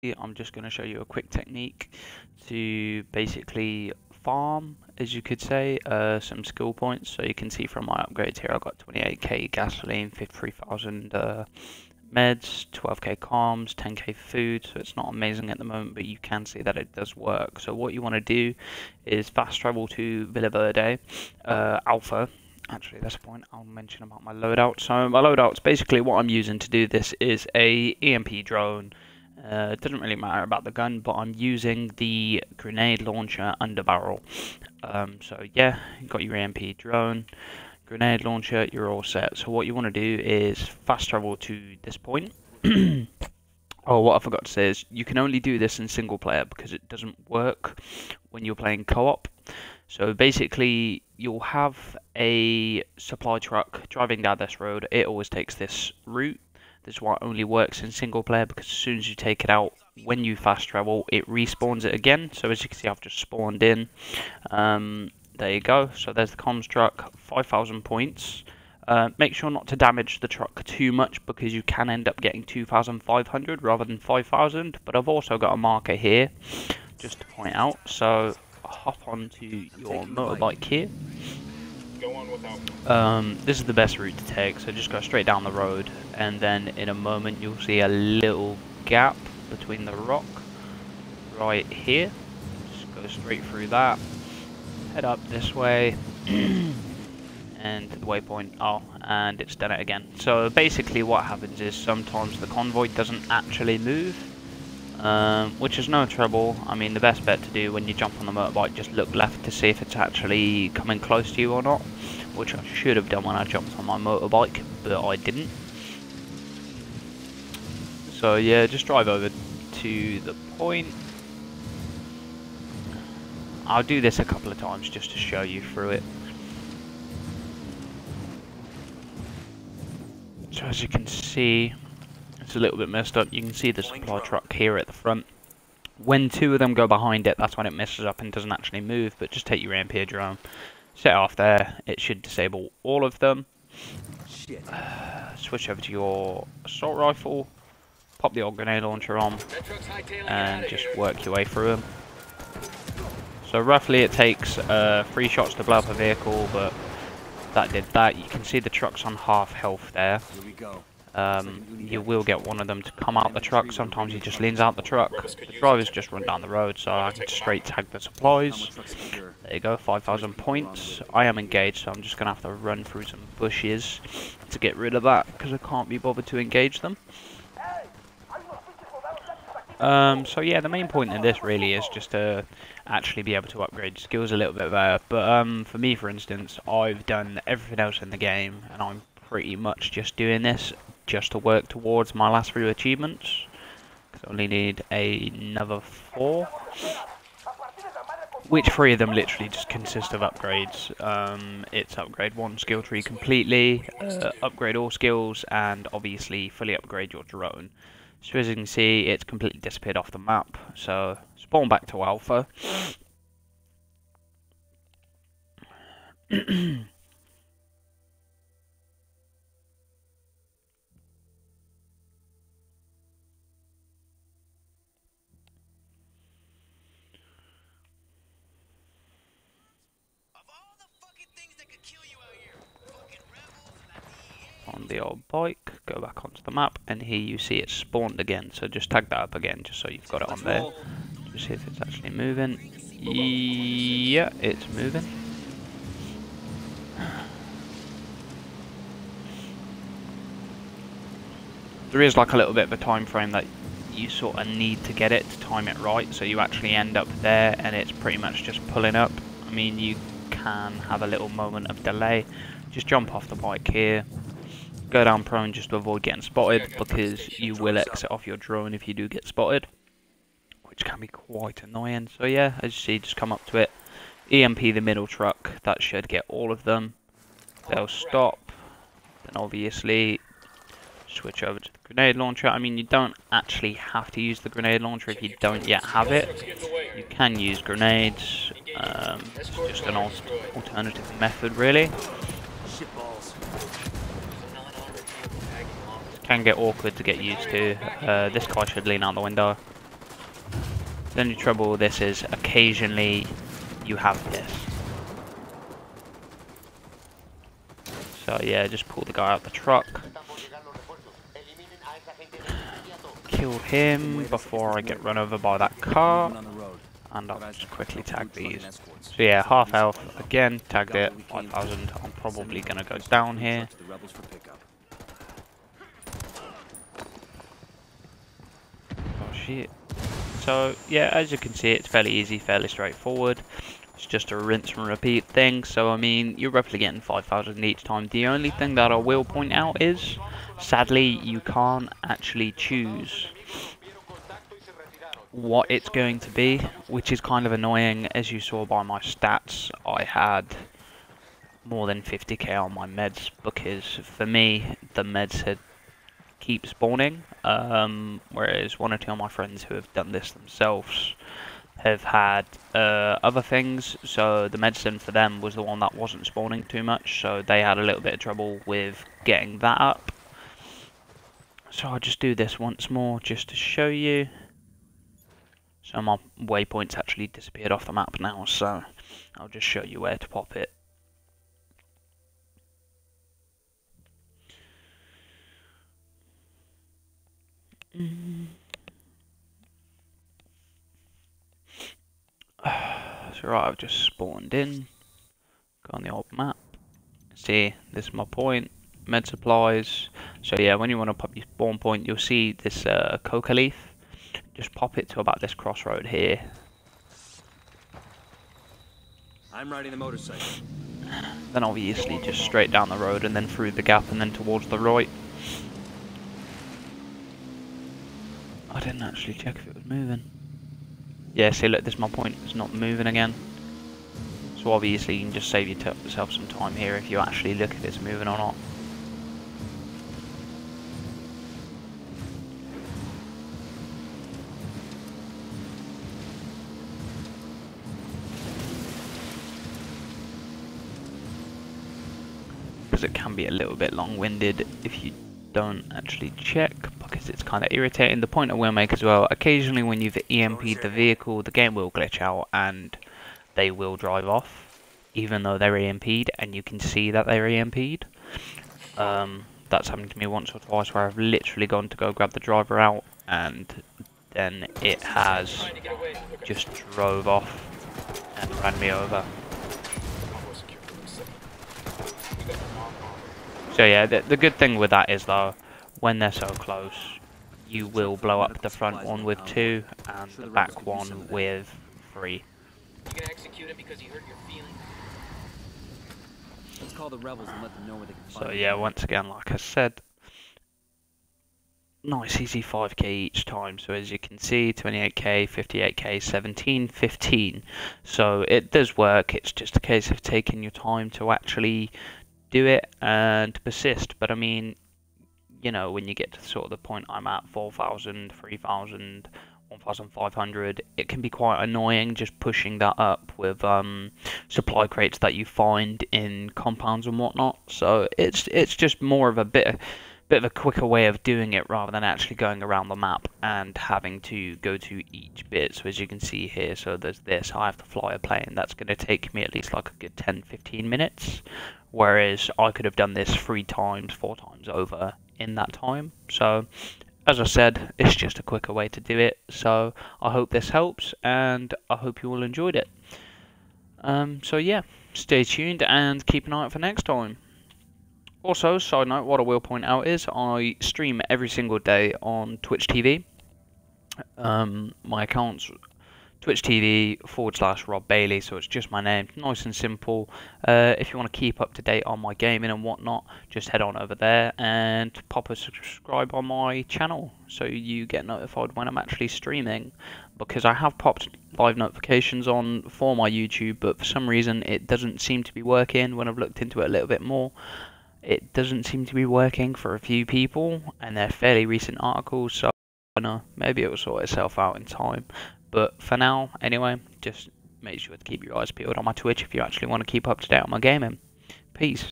I'm just going to show you a quick technique to basically farm, as you could say, some skill points. So you can see from my upgrades here, I've got 28k gasoline, 53,000 meds, 12k comms, 10k food. So it's not amazing at the moment, but you can see that it does work. So what you want to do is fast travel to Villa Verde Alpha. Actually, that's a point I'll mention about my loadout. So my loadout's basically what I'm using to do this is a EMP drone. It doesn't really matter about the gun, but I'm using the grenade launcher under barrel. So yeah, you've got your EMP drone, grenade launcher, you're all set. So what you want to do is fast travel to this point. Oh, what I forgot to say is you can only do this in single player because it doesn't work when you're playing co-op. So basically, you'll have a supply truck driving down this road. It always takes this route. This is why it only works in single player, because as soon as you take it out, when you fast travel, it respawns it again. So as you can see, I've just spawned in. There you go. So there's the comms truck, 5,000 points. Make sure not to damage the truck too much, because you can end up getting 2,500 rather than 5,000. But I've also got a marker here, just to point out. So hop onto your motorbike here. This is the best route to take, so just go straight down the road, and then in a moment you'll see a little gap between the rock right here. Just go straight through that, head up this way and to the waypoint. Oh, and it's done it again. So basically what happens is sometimes the convoy doesn't actually move, which is no trouble. I mean, the best bet to do when you jump on the motorbike, just look left to see if it's actually coming close to you or not, which I should have done when I jumped on my motorbike, but I didn't. So yeah, just drive over to the point. I'll do this a couple of times just to show you through it. So as you can see, it's a little bit messed up. You can see the supply truck here at the front. When two of them go behind it, that's when it messes up and doesn't actually move. But just take your EMP drone, set it off there. It should disable all of them. Switch over to your assault rifle, pop the old grenade launcher on, and just work your way through them. So roughly it takes 3 shots to blow up a vehicle, but that did that. You can see the truck's on half health there. You will get one of them to come out the truck. Sometimes he just leans out the truck. The drivers just run down the road, so I can straight tag the supplies. There you go, 5,000 points. I am engaged, so I'm just going to have to run through some bushes to get rid of that, because I can't be bothered to engage them. So yeah, the main point in this really is just to actually be able to upgrade skills a little bit better. But for me, for instance, I've done everything else in the game, and I'm pretty much just doing this just to work towards my last 3 achievements, because I only need another 4, which 3 of them literally just consist of upgrades. It's upgrade 1 skill tree completely, upgrade all skills, and obviously fully upgrade your drone. So as you can see, it's completely disappeared off the map, so spawn back to Alpha. On the old bike, go back onto the map, and here you see it spawned again. So just tag that up again, just so you've got it on there. Just see if it's actually moving. Yeah, it's moving. There is like a little bit of a time frame that you sort of need to get it to time it right, so you actually end up there and it's pretty much just pulling up. I mean, you can have a little moment of delay. Just jump off the bike here, go down prone just to avoid getting spotted, because you will exit off your drone if you do get spotted, which can be quite annoying. So yeah, as you see, just come up to it, EMP the middle truck, that should get all of them. They'll stop, then obviously switch over to the grenade launcher. I mean, you don't actually have to use the grenade launcher if you don't yet have it. You can use grenades, it's just an alternative method really. Can get awkward to get used to. This guy should lean out the window. The only trouble with this is occasionally you have this. So yeah, just pull the guy out the truck. Kill him before I get run over by that car. And I'll just quickly tag these. So yeah, half health. Again, tagged it. 5,000. I'm probably going to go down here. Oh shit. So yeah, as you can see, it's fairly easy, fairly straightforward. It's just a rinse and repeat thing. So I mean, you're roughly getting 5,000 each time. The only thing that I will point out is, sadly, you can't actually choose what it's going to be, which is kind of annoying. As you saw by my stats, I had more than 50k on my meds, because for me the meds had keep spawning, whereas one or two of my friends who have done this themselves have had other things, so the medicine for them was the one that wasn't spawning too much, so they had a little bit of trouble with getting that up. So I'll just do this once more just to show you. So my waypoint's actually disappeared off the map now, so I'll just show you where to pop it. So right, I've just spawned in, go on the old map, see, this is my point, med supplies. So yeah, when you want to pop your spawn point, you'll see this coca leaf. Just pop it to about this crossroad here. I'm riding the motorcycle. Then obviously just straight down the road and then through the gap and then towards the right. I didn't actually check if it was moving. Yeah, see, look, this is my point. It's not moving again. So obviously you can just save yourself some time here if you actually look if it's moving or not. Because it can be a little bit long-winded if you don't actually check, because it's kind of irritating. The point I will make as well, occasionally when you've EMP'd the vehicle, the game will glitch out and they will drive off, even though they're EMP'd, and you can see that they're EMP'd. That's happened to me once or twice where I've literally gone to go grab the driver out, and then it has just drove off and ran me over. So yeah, the good thing with that is though, when they're so close, you will blow up the front one with 2 and the back one with 3. You gonna execute it because you hurt your feelings? Let's call the rebels and let them know where they can find. So yeah, once again, like I said, nice easy 5k each time. So as you can see, 28k, 58k, 17, 15. So it does work. It's just a case of taking your time to actually do it and persist. But I mean, you know, when you get to sort of the point I'm at, 4,000, 3,000, 1,500, it can be quite annoying just pushing that up with supply crates that you find in compounds and whatnot. So it's just more of a bit of a quicker way of doing it rather than actually going around the map and having to go to each bit. So as you can see here, so there's this, I have to fly a plane. That's going to take me at least like a good 10-15 minutes, whereas I could have done this 3 times, 4 times over in that time. So as I said, it's just a quicker way to do it. So I hope this helps, and I hope you all enjoyed it. So yeah, stay tuned and keep an eye out for next time. Also, side note, what I will point out is I stream every single day on Twitch TV. My account's Twitch TV/Rob Bailey, so it's just my name, nice and simple. If you want to keep up to date on my gaming and whatnot, just head on over there and pop a subscribe on my channel so you get notified when I'm actually streaming, because I have popped live notifications on for my YouTube, but for some reason it doesn't seem to be working. When I've looked into it a little bit more, it doesn't seem to be working for a few people, and they're fairly recent articles, so I don't know, maybe it will sort itself out in time. But for now, anyway, just make sure to keep your eyes peeled on my Twitch if you actually want to keep up to date on my gaming. Peace.